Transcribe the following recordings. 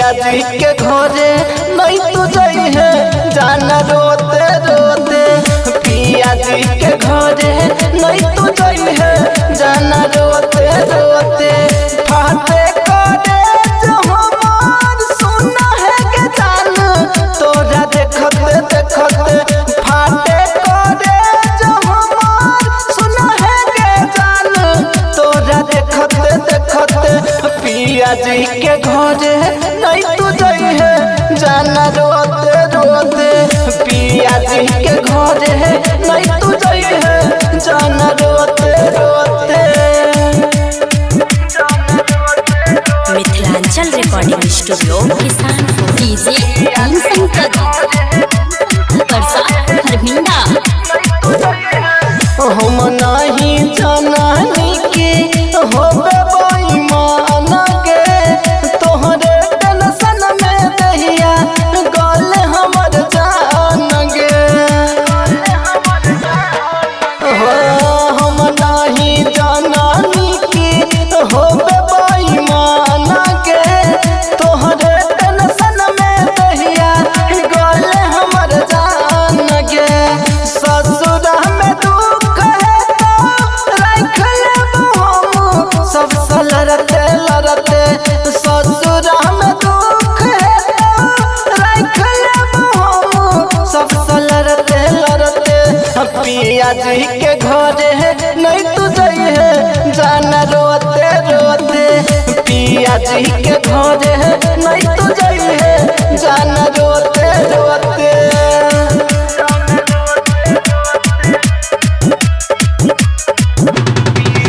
पिया जी के घरे नहीं तू जाई है जाना रोते रोते। पिया जी के घरे नहीं तू जाई है जाना रोते रोते। फाटे करे जो हमार सुना है के जान तोरा देखते देखते। फाटे करे जो हमार सुना है के जान तोरा देखते देखते। पिया जी के घरे नहीं तू जाई है जाना रोते रोते। पिया जी के घरे नहीं तू जाई है जाना रोते रोते। Mithilanchal recording studio Kisanpur DJ परसा हरभिंडा। हम नहीं जानी के होबे बेईमान के तोहरे टेंशन में दहिया गल हमर जान गे। हम नहीं जानी के होबे बेईमान के तोहरे टेंशन में दहिया गल हमर जान गे। ससुरा में दुख है तो रख लेबो हम सब लड़ते लड़ते। ससुरा में दुख है तो रख लेबो हम सब लड़ते लड़ते। पिया जी के घरे नहीं तू जाई है जाना रोते रोते। पिया जी के घरे नहीं तू जाई है जाना रोते रोते।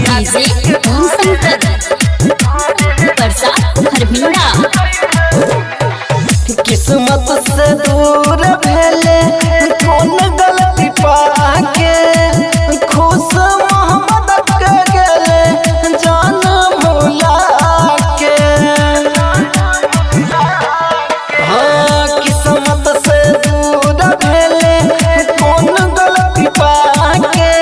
डीजे परसा हरभिंडा। किस्मत से दूर भेले कौन गलती पाके खुश मोहम्मद के गेले जान भुला के। हाँ किस्मत से दूर भेले कौन गलती पाके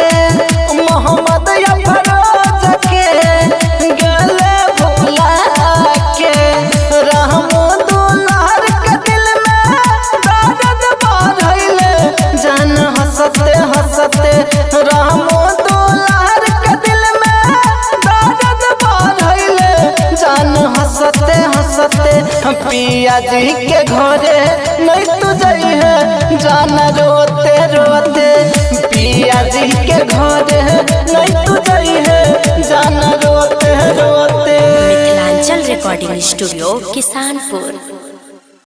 मोहम्मद या फरोज के गेले भुला के। रहम दुलार के दिल में दर्द बढ़ैले जान हंसते हंसते। रहम दुलार के दिल में दर्द बढ़ैले जान हंसते हंसते। पिया जी के घरे नहीं तू जाई है जाना रोते रोते। पिया जी के घरे नहीं तू जाई है जाना रोते रोते। Mithilanchal recording studio Kisanpur.